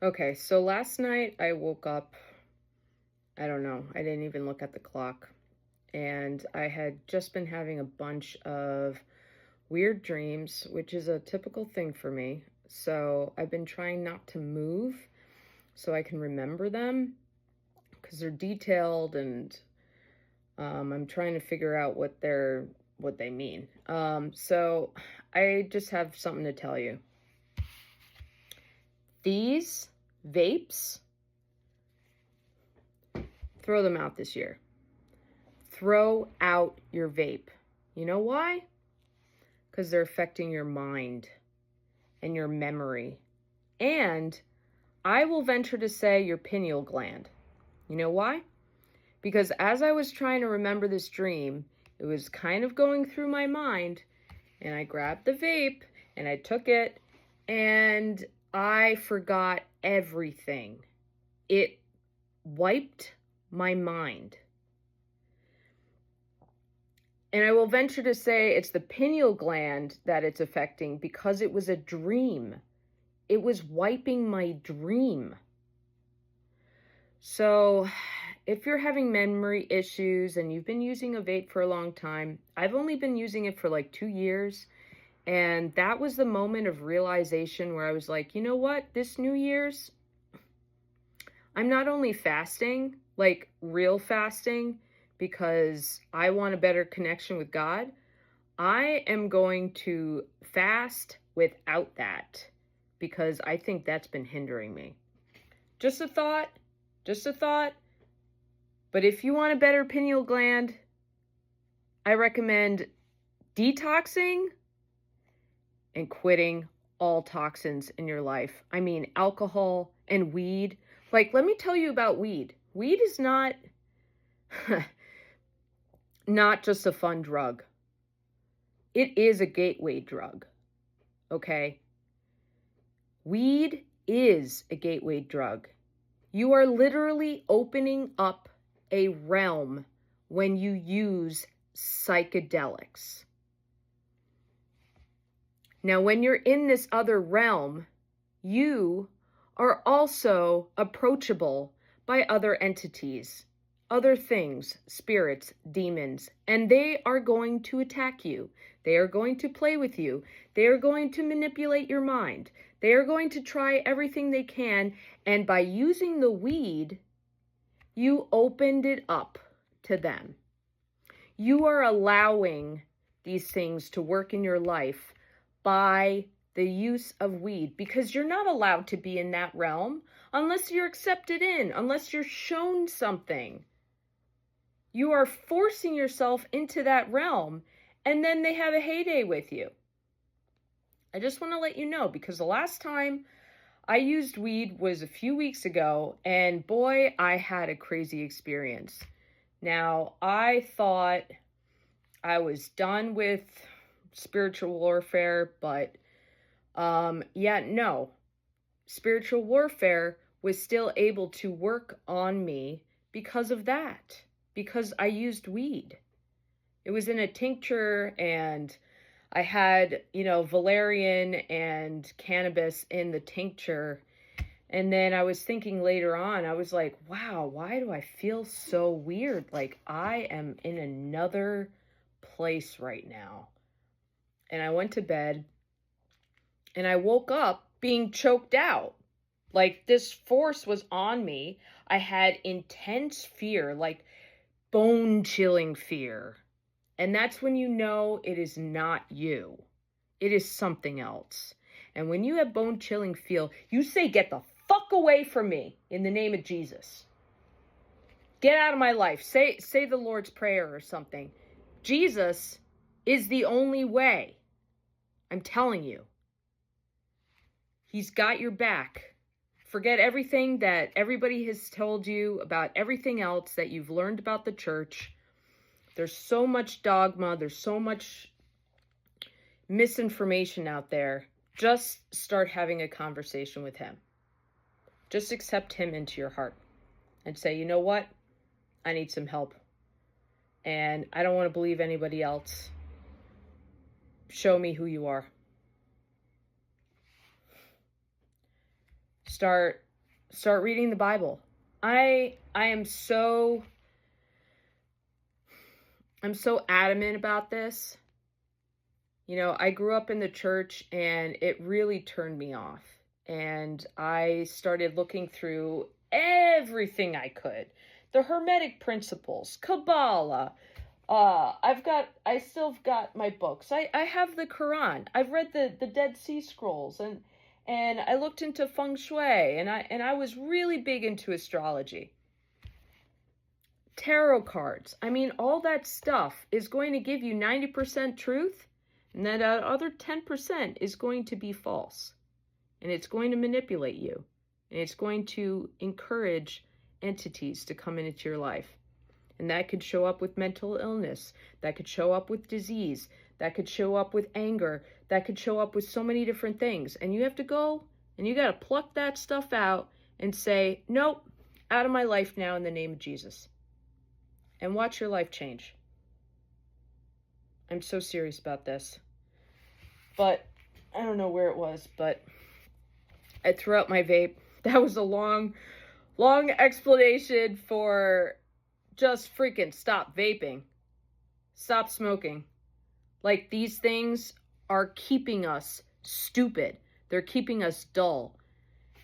Okay, so last night I woke up, I don't know, I didn't even look at the clock. And I had just been having a bunch of weird dreams, which is a typical thing for me. So I've been trying not to move so I can remember them because they're detailed and I'm trying to figure out what they mean. So I just have something to tell you. These vapes, throw them out this year. Throw out your vape. You know why? Because they're affecting your mind and your memory. And I will venture to say your pineal gland. You know why? Because as I was trying to remember this dream, it was kind of going through my mind, and I grabbed the vape and I took it and I forgot everything. It wiped my mind. And I will venture to say it's the pineal gland that it's affecting because it was a dream. It was wiping my dream. So if you're having memory issues and you've been using a vape for a long time, I've only been using it for like 2 years. And that was the moment of realization where I was like, you know what? This New Year's, I'm not only fasting, like real fasting, because I want a better connection with God. I am going to fast without that because I think that's been hindering me. Just a thought, just a thought. But if you want a better pineal gland, I recommend detoxing and quitting all toxins in your life. I mean, alcohol and weed. Like, let me tell you about weed. Weed is not not just a fun drug. It is a gateway drug, okay? Weed is a gateway drug. You are literally opening up a realm when you use psychedelics. Now, when you're in this other realm, you are also approachable by other entities, other things, spirits, demons, and they are going to attack you. They are going to play with you. They are going to manipulate your mind. They are going to try everything they can, and by using the weed, you opened it up to them. You are allowing these things to work in your life by the use of weed, because you're not allowed to be in that realm unless you're accepted in, unless you're shown something. You are forcing yourself into that realm, and then they have a heyday with you. I just want to let you know, because the last time I used weed was a few weeks ago, and boy, I had a crazy experience. Now, I thought I was done with spiritual warfare, but no. Spiritual warfare was still able to work on me because of that, because I used weed. It was in a tincture, and I had, valerian and cannabis in the tincture. And then I was thinking later on, I was like, wow, why do I feel so weird? Like I am in another place right now. And I went to bed and I woke up being choked out. Like this force was on me. I had intense fear, like bone chilling fear. And that's when you know it is not you. It is something else. And when you have bone chilling feel, you say, get the fuck away from me in the name of Jesus. Get out of my life. Say the Lord's Prayer or something. Jesus is the only way. I'm telling you. He's got your back. Forget everything that everybody has told you about everything else that you've learned about the church. There's so much dogma. There's so much misinformation out there. Just start having a conversation with him. Just accept him into your heart and say, you know what? I need some help. And I don't want to believe anybody else. Show me who you are. Start Start reading the Bible. I'm so adamant about this. You know, I grew up in the church and it really turned me off. And I started looking through everything I could. The Hermetic principles, Kabbalah. I still got my books. I have the Quran. I've read the Dead Sea Scrolls, and I looked into feng shui, and I was really big into astrology. Tarot cards. I mean, all that stuff is going to give you 90% truth, and that other 10% is going to be false. And it's going to manipulate you. And it's going to encourage entities to come into your life. And that could show up with mental illness. That could show up with disease. That could show up with anger. That could show up with so many different things. And you have to go and you got to pluck that stuff out and say, nope, out of my life now in the name of Jesus. And watch your life change. I'm so serious about this. But I don't know where it was, but I threw out my vape. That was a long explanation for just freaking stop vaping. Stop smoking. Like, these things are keeping us stupid. They're keeping us dull.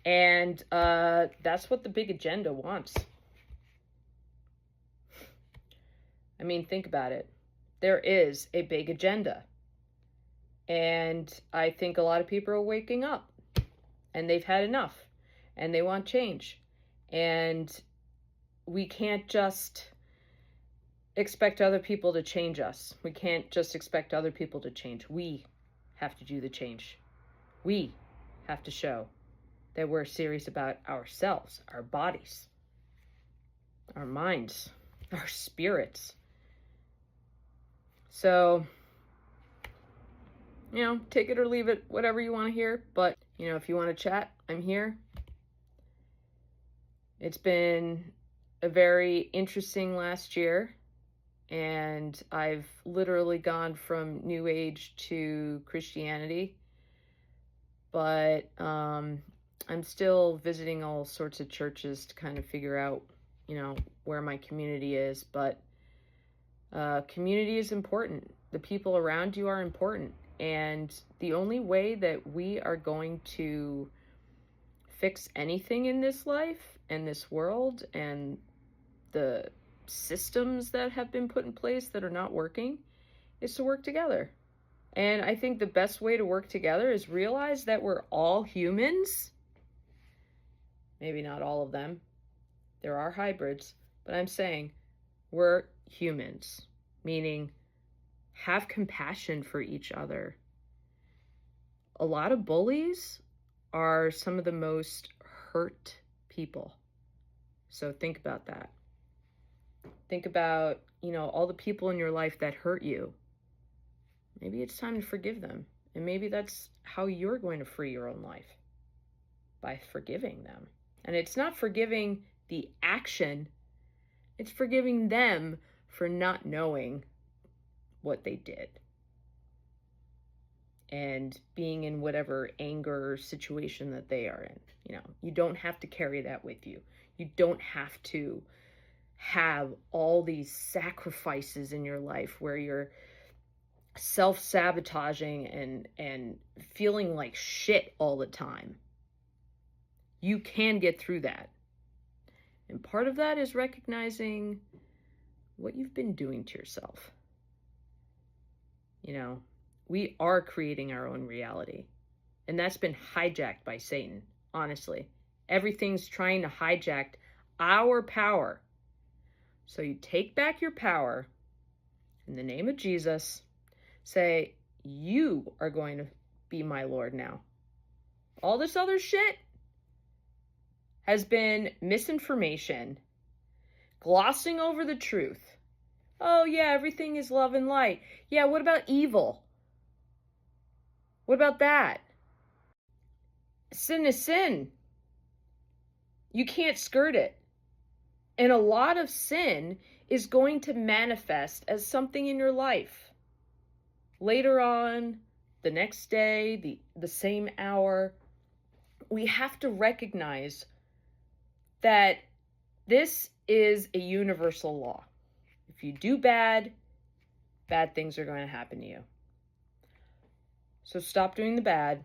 And that's what the big agenda wants. I mean, think about it. There is a big agenda. And I think a lot of people are waking up. And they've had enough. And they want change. And we can't just expect other people to change us. We can't just expect other people to change. We have to do the change. We have to show that we're serious about ourselves, our bodies, our minds, our spirits. So, you know, take it or leave it, whatever you want to hear. But, you know, if you want to chat, I'm here. It's been a very interesting last year. And I've literally gone from New Age to Christianity. But I'm still visiting all sorts of churches to kind of figure out, you know, where my community is. But community is important. The people around you are important. And the only way that we are going to fix anything in this life and this world and the systems that have been put in place that are not working is to work together. And I think the best way to work together is realize that we're all humans. Maybe not all of them. There are hybrids, but I'm saying we're humans, meaning have compassion for each other. A lot of bullies are some of the most hurt people. So think about that. Think about, you know, all the people in your life that hurt you. Maybe it's time to forgive them. And maybe that's how you're going to free your own life, by forgiving them. And it's not forgiving the action, it's forgiving them for not knowing what they did. And being in whatever anger situation that they are in. You know, you don't have to carry that with you. You don't have to have all these sacrifices in your life where you're self-sabotaging and feeling like shit all the time. You can get through that. And part of that is recognizing what you've been doing to yourself. You know, we are creating our own reality. And that's been hijacked by Satan, honestly. Everything's trying to hijack our power. So you take back your power in the name of Jesus. Say, you are going to be my Lord now. All this other shit has been misinformation, glossing over the truth. Oh yeah, everything is love and light. Yeah, what about evil? What about that? Sin is sin. You can't skirt it. And a lot of sin is going to manifest as something in your life. Later on, the next day, the same hour, we have to recognize that this is a universal law. If you do bad, bad things are going to happen to you. So stop doing the bad.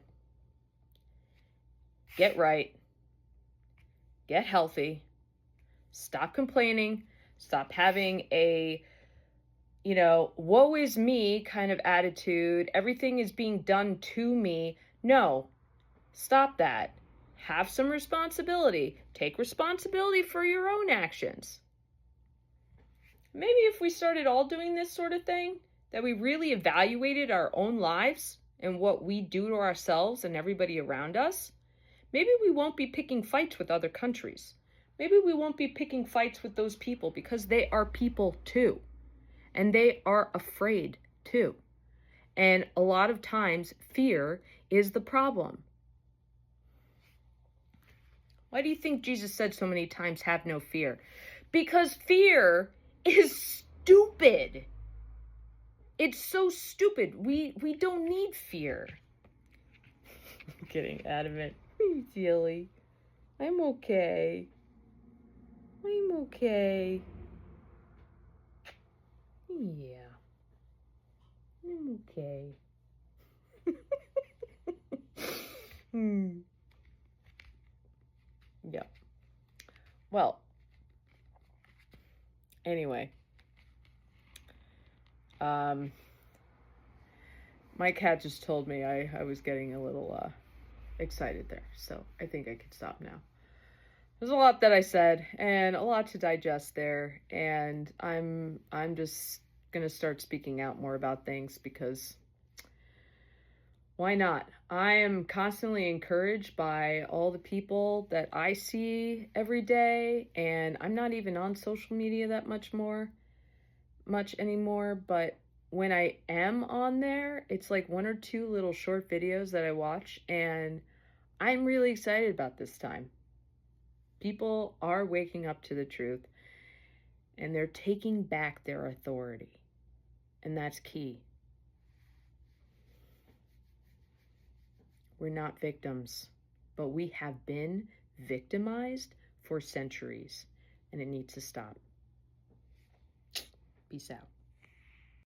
Get right. Get healthy. Stop complaining. Stop having a, woe is me kind of attitude. Everything is being done to me. No, stop that. Have some responsibility. Take responsibility for your own actions. Maybe if we started all doing this sort of thing, that we really evaluated our own lives and what we do to ourselves and everybody around us, maybe we won't be picking fights with other countries. Maybe we won't be picking fights with those people because they are people too. And they are afraid too. And a lot of times, fear is the problem. Why do you think Jesus said so many times, have no fear? Because fear is stupid. It's so stupid. We don't need fear. I'm getting adamant. Silly. I'm okay. I'm okay. Yeah. I'm okay. Yeah. Well, anyway. My cat just told me I was getting a little excited there, so I think I could stop now. There's a lot that I said and a lot to digest there, and I'm just gonna start speaking out more about things because why not? I am constantly encouraged by all the people that I see every day, and I'm not even on social media that much anymore, but when I am on there, it's like 1 or 2 little short videos that I watch, and I'm really excited about this time. People are waking up to the truth, and they're taking back their authority, and that's key. We're not victims, but we have been victimized for centuries, and it needs to stop. Peace out.